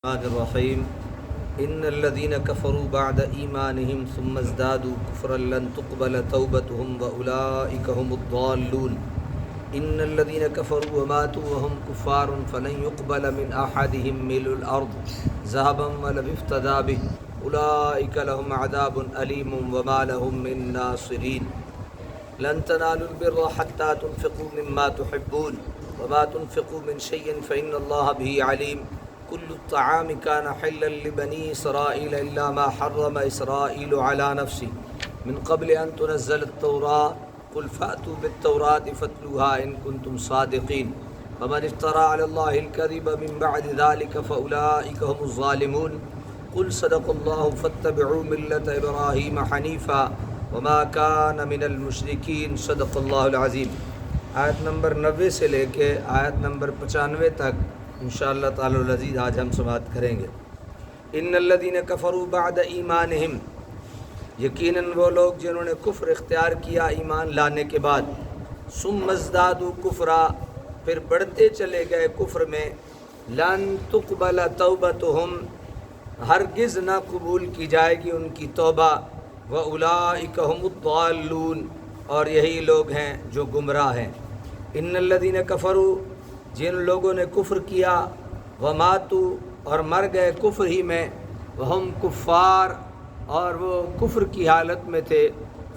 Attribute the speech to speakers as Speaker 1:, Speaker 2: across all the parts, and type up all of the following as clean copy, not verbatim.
Speaker 1: الرحمن الرحیم ان الذين كفروا بعد ایمانهم ثم ازدادوا كفرا لن تقبل توبتهم واولئك هم الضالون ان الذين كفروا وماتوا وهم كفار فلن يقبل من احدهم ملء الارض ذهبا ولو افتدى به اولئك لهم عذاب الیم وما لهم من ناصرین لن تنالوا البر حتى تنفقوا مما تحبون وما تنفقوا من شيء فإن الله به عليم كل الطعام كان حلا لبني إسرائيل إلا ما حرم إسرائيل على نفسه من قبل أن تنزل التوراة قل فأتوا بالتوراة فاتلوها إن كنتم صادقين فمن افترى على الله الكذب من بعد ذلك فأولئك هم الظالمون قل صدق الله فاتبعوا ملة إبراهيم حنيفا وما كان من المشركين صدق الله العظيم۔ آیت نمبر 90 سے لے کے آیت نمبر 95 تک انشاءاللہ تعالی العزیز آج ہم سماعت کریں گے۔ ان الذین کفروا بعد ایمانہم، یقیناً وہ لوگ جنہوں نے کفر اختیار کیا ایمان لانے کے بعد، ثم ازدادوا کفرا، پھر بڑھتے چلے گئے کفر میں، لن تقبل توبتہم، ہرگز نہ قبول کی جائے گی ان کی توبہ، واولئک هم الضالون، اور یہی لوگ ہیں جو گمراہ ہیں۔ ان الذین کفروا، جن لوگوں نے کفر کیا، وماتوا، اور مر گئے کفر ہی میں، وہم کفار، اور وہ کفر کی حالت میں تھے،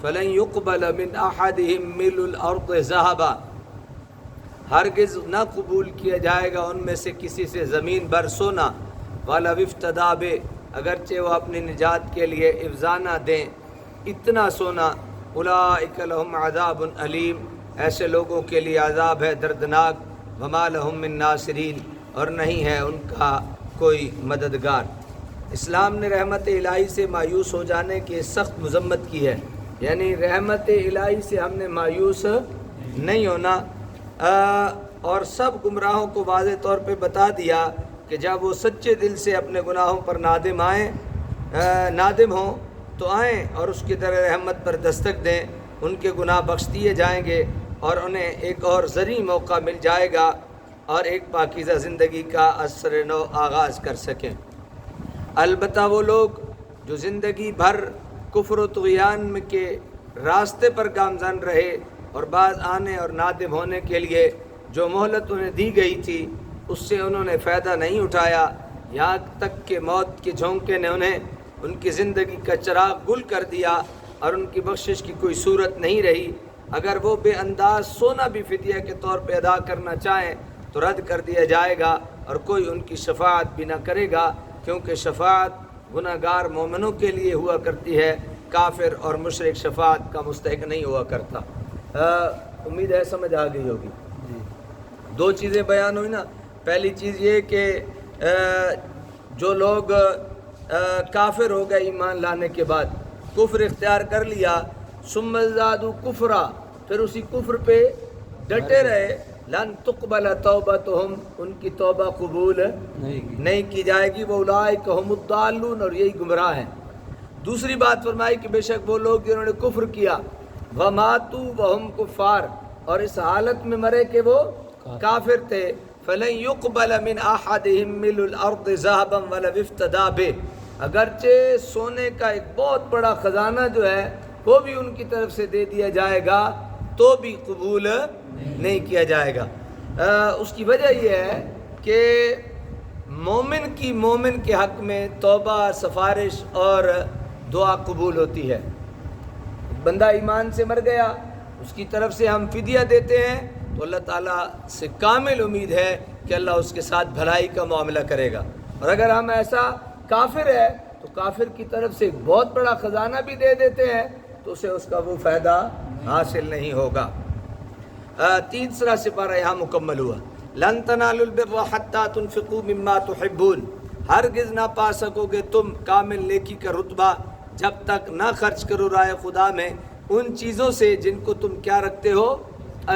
Speaker 1: فلن يقبل من احدهم ملء الارض ذهبا، ہرگز نہ قبول کیا جائے گا ان میں سے کسی سے زمین بھر سونا، ولو افتدى به، اگرچہ وہ اپنی نجات کے لیے افزانہ دیں اتنا سونا، اولئک لہم عذاب علیم، ایسے لوگوں کے لیے عذاب ہے دردناک، وما لہم من ناصرین، اور نہیں ہے ان کا کوئی مددگار۔ اسلام نے رحمت الہی سے مایوس ہو جانے کی سخت مذمت کی ہے، یعنی رحمت الہی سے ہم نے مایوس نہیں ہونا، اور سب گمراہوں کو واضح طور پہ بتا دیا کہ جب وہ سچے دل سے اپنے گناہوں پر نادم ہوں تو آئیں اور اس کی در رحمت پر دستک دیں، ان کے گناہ بخش دیے جائیں گے اور انہیں ایک اور زرعی موقع مل جائے گا اور ایک پاکیزہ زندگی کا اثر نو آغاز کر سکیں۔ البتہ وہ لوگ جو زندگی بھر کفر و طغیان کے راستے پر گامزن رہے اور بعد آنے اور نادم ہونے کے لیے جو مہلت انہیں دی گئی تھی اس سے انہوں نے فائدہ نہیں اٹھایا، یہاں تک کہ موت کے جھونکے نے انہیں ان کی زندگی کا چراغ گل کر دیا اور ان کی بخشش کی کوئی صورت نہیں رہی۔ اگر وہ بے انداز سونا بھی فدیہ کے طور پہ ادا کرنا چاہیں تو رد کر دیا جائے گا اور کوئی ان کی شفاعت بھی نہ کرے گا، کیونکہ شفاعت گناہ گار مومنوں کے لیے ہوا کرتی ہے، کافر اور مشرک شفاعت کا مستحق نہیں ہوا کرتا۔ امید ہے سمجھ آ گئی ہوگی۔ دو چیزیں بیان ہوئی نا، پہلی چیز یہ کہ جو لوگ کافر ہو گئے ایمان لانے کے بعد، کفر اختیار کر لیا، ثم ازدادوا کفرا، پھر اسی کفر پہ ڈٹے رہے، لن تقبل توبتہم، ان کی توبہ قبول نہیں کی جائے گی، واولئک هم الضالون، اور یہی گمراہ ہیں۔ دوسری بات فرمائی کہ بے شک وہ لوگ جنہوں نے کفر کیا، وماتوا وهم کفار، اور اس حالت میں مرے کہ وہ کافر تھے، فلن يقبل من احدهم ملء الارض ذهبا ولو افتدى به، اگرچہ سونے کا ایک بہت بڑا خزانہ جو ہے وہ بھی ان کی طرف سے دے دیا جائے گا تو بھی قبول نہیں کیا جائے گا۔ اس کی وجہ یہ ہے کہ مومن کے حق میں توبہ، سفارش اور دعا قبول ہوتی ہے۔ بندہ ایمان سے مر گیا، اس کی طرف سے ہم فدیہ دیتے ہیں تو اللہ تعالیٰ سے کامل امید ہے کہ اللہ اس کے ساتھ بھلائی کا معاملہ کرے گا، اور اگر ہم ایسا کافر ہے تو کافر کی طرف سے ایک بہت بڑا خزانہ بھی دے دیتے ہیں تو اسے اس کا وہ فائدہ حاصل نہیں ہوگا۔ تیسرا سپارہ یہاں مکمل ہوا۔ لن تنالوا البر حتى تنفقوا مما تحبون، ہرگز نہ پا سکو گے تم کامل نیکی کا رتبہ جب تک نہ خرچ کرو راہ خدا میں ان چیزوں سے جن کو تم کیا رکھتے ہو،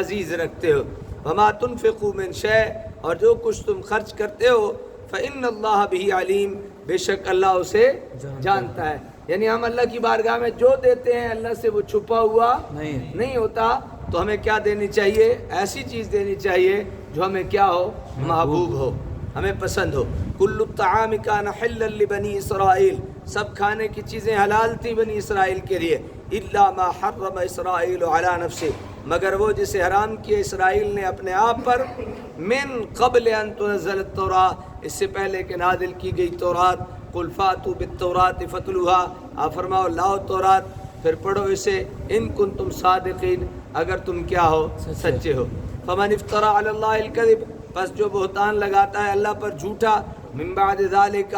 Speaker 1: عزیز رکھتے ہو، وما تنفقوا من شیء، اور جو کچھ تم خرچ کرتے ہو، فإن اللہ به علیم، بے شک اللہ اسے جانتا ہے۔ یعنی ہم اللہ کی بارگاہ میں جو دیتے ہیں اللہ سے وہ چھپا ہوا نہیں ہوتا، تو ہمیں کیا دینی چاہیے؟ ایسی چیز دینی چاہیے جو ہمیں کیا ہو، محبوب ہو، ہمیں پسند ہو۔ کل الطعام کان حلا لبنی اسرائیل، سب کھانے کی چیزیں حلال تھیں بنی اسرائیل کے لیے، الا ما حرم اسرائیل علی نفسہ، مگر وہ جسے حرام کیا اسرائیل نے اپنے آپ پر، من قبل ان تنزل التوراۃ، اس سے پہلے کہ نازل کی گئی تورات، قل فاتوا بالتوراۃ فتلوها، آپ فرماؤ لاؤ تورات پھر پڑھو اسے، ان کنتم صادقین، اگر تم کیا ہو سچے ہو۔ فمن افترى علی اللہ الکذب، پس جو بہتان لگاتا ہے اللہ پر جھوٹا، من بعد ذالک،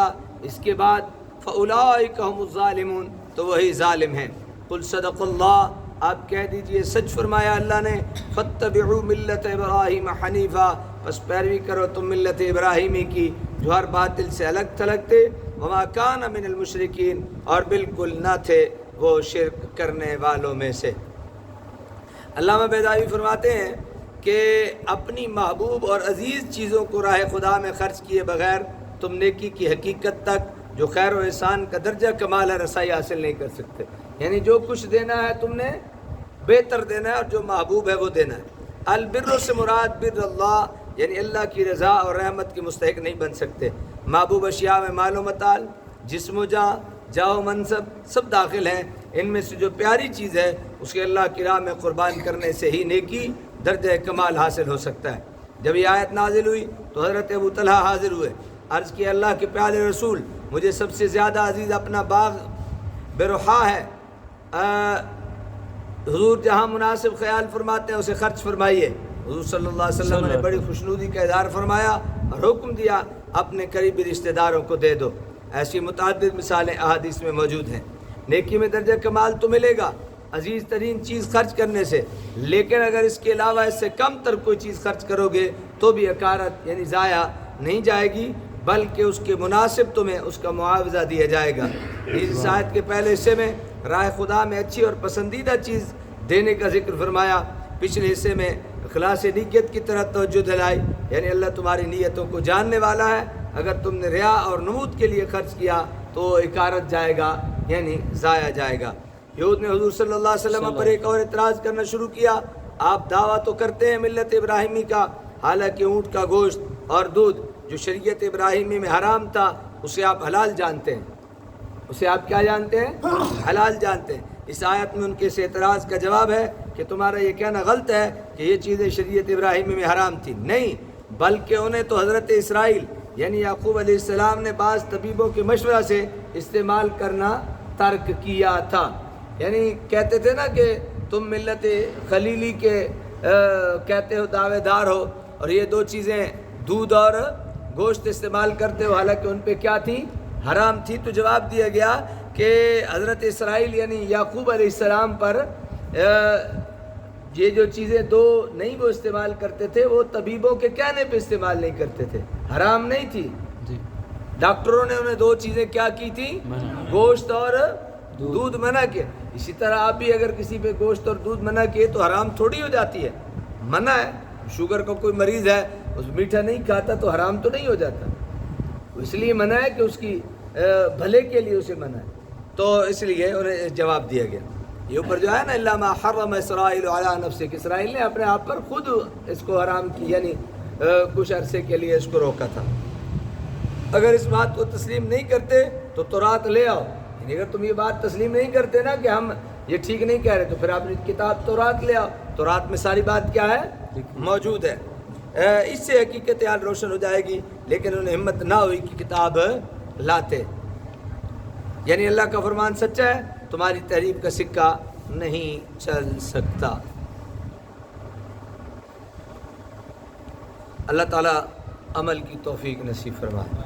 Speaker 1: اس کے بعد، فاولئک هم الظالمون، تو وہی ظالم ہیں۔ قل صدق اللہ، آپ کہہ دیجئے سچ فرمایا اللہ نے، فاتبعوا ملت ابراہیم حنیفا، بس پیروی کرو تم ملت ابراہیمی کی جو ہر باطل سے الگ تھلگ تھے، وما کان من المشرکین، اور بالکل نہ تھے وہ شرک کرنے والوں میں سے۔ علامہ بیضاوی فرماتے ہیں کہ اپنی محبوب اور عزیز چیزوں کو راہ خدا میں خرچ کیے بغیر تم نیکی کی حقیقت تک، جو خیر و احسان کا درجہ کمال ہے، رسائی حاصل نہیں کر سکتے۔ یعنی جو کچھ دینا ہے تم نے بہتر دینا ہے، اور جو محبوب ہے وہ دینا ہے۔ البر سے مراد بر اللہ، یعنی اللہ کی رضا اور رحمت کے مستحق نہیں بن سکتے۔ محبوب اشیاء میں مال و متال، جسم و جاں، جاہ و منصب سب داخل ہیں۔ ان میں سے جو پیاری چیز ہے اسے اللہ کی راہ میں قربان کرنے سے ہی نیکی درجہ کمال حاصل ہو سکتا ہے۔ جب یہ آیت نازل ہوئی تو حضرت ابو طلحہ حاضر ہوئے، عرض کیا اللہ کے پیارے رسول، مجھے سب سے زیادہ عزیز اپنا باغ برحا ہے، حضور جہاں مناسب خیال فرماتے ہیں اسے خرچ فرمائیے۔ حضور صلی اللہ علیہ وسلم نے بڑی خوشنودی کا اظہار فرمایا اور حکم دیا اپنے قریبی رشتہ داروں کو دے دو۔ ایسی متعدد مثالیں احادیث میں موجود ہیں۔ نیکی میں درجہ کمال تو ملے گا عزیز ترین چیز خرچ کرنے سے، لیکن اگر اس کے علاوہ اس سے کم تر کوئی چیز خرچ کرو گے تو بھی عکارت یعنی ضائع نہیں جائے گی، بلکہ اس کے مناسب تمہیں اس کا معاوضہ دیا جائے گا۔ اس آیت کے پہلے حصے میں راہ خدا میں اچھی اور پسندیدہ چیز دینے کا ذکر فرمایا، پچھلے حصے میں اخلاص نیت کی طرح توجہ دلائی، یعنی اللہ تمہاری نیتوں کو جاننے والا ہے، اگر تم نے ریا اور نمود کے لیے خرچ کیا تو عکارت جائے گا یعنی ضائع جائے گا۔ یہود نے حضور صلی اللہ علیہ وسلم پر ایک اور اعتراض کرنا شروع کیا، آپ دعویٰ تو کرتے ہیں ملت ابراہیمی کا، حالانکہ اونٹ کا گوشت اور دودھ جو شریعت ابراہیمی میں حرام تھا اسے آپ حلال جانتے ہیں، اسے آپ کیا جانتے ہیں؟ حلال جانتے ہیں۔ اس آیت میں ان کے اس اعتراض کا جواب ہے کہ تمہارا یہ کہنا غلط ہے کہ یہ چیزیں شریعت ابراہیمی میں حرام تھیں، نہیں، بلکہ انہیں تو حضرت اسرائیل یعنی یعقوب علیہ السلام نے بعض طبیبوں کے مشورہ سے استعمال کرنا ترک کیا تھا۔ یعنی کہتے تھے نا کہ تم ملت خلیلی کے کہتے ہو دعوے دار ہو، اور یہ دو چیزیں دودھ اور گوشت استعمال کرتے ہو، حالانکہ ان پہ کیا تھی؟ حرام تھی۔ تو جواب دیا گیا کہ حضرت اسرائیل یعنی یعقوب علیہ السلام پر یہ جو چیزیں دو نہیں وہ استعمال کرتے تھے، وہ طبیبوں کے کہنے پہ استعمال نہیں کرتے تھے، حرام نہیں تھی۔ ڈاکٹروں نے انہیں دو چیزیں کیا کی تھی؟ گوشت اور دودھ منع کیا۔ اسی طرح آپ بھی اگر کسی پہ گوشت اور دودھ منع کیے تو حرام تھوڑی ہو جاتی ہے، منع ہے۔ شوگر کا کوئی مریض ہے اس میٹھا نہیں کھاتا تو حرام تو نہیں ہو جاتا، اس لیے منع ہے کہ اس کی بھلے کے لیے اسے منع ہے، تو اس لیے انہیں جواب دیا گیا۔ یہ اوپر جو ہے نا الا ما حرم اسرائیل علی نفسہ، کہ اسرائیل نے اپنے آپ پر خود اس کو حرام کی، یعنی کچھ عرصے کے لیے اس کو روکا تھا۔ اگر اس بات کو تسلیم نہیں کرتے تو تورات لے آؤ، یعنی اگر تم یہ بات تسلیم نہیں کرتے نا کہ ہم یہ ٹھیک نہیں کہہ رہے تو پھر آپ نے کتاب تورات لے آؤ، تورات میں ساری بات کیا ہے؟ موجود ہے۔ اس سے حقیقت حال روشن ہو جائے گی، لیکن انہیں ہمت نہ ہوئی کہ کتاب لاتے۔ یعنی اللہ کا فرمان سچا ہے، تمہاری تحریف کا سکہ نہیں چل سکتا۔ اللہ تعالیٰ عمل کی توفیق نصیب فرمائے۔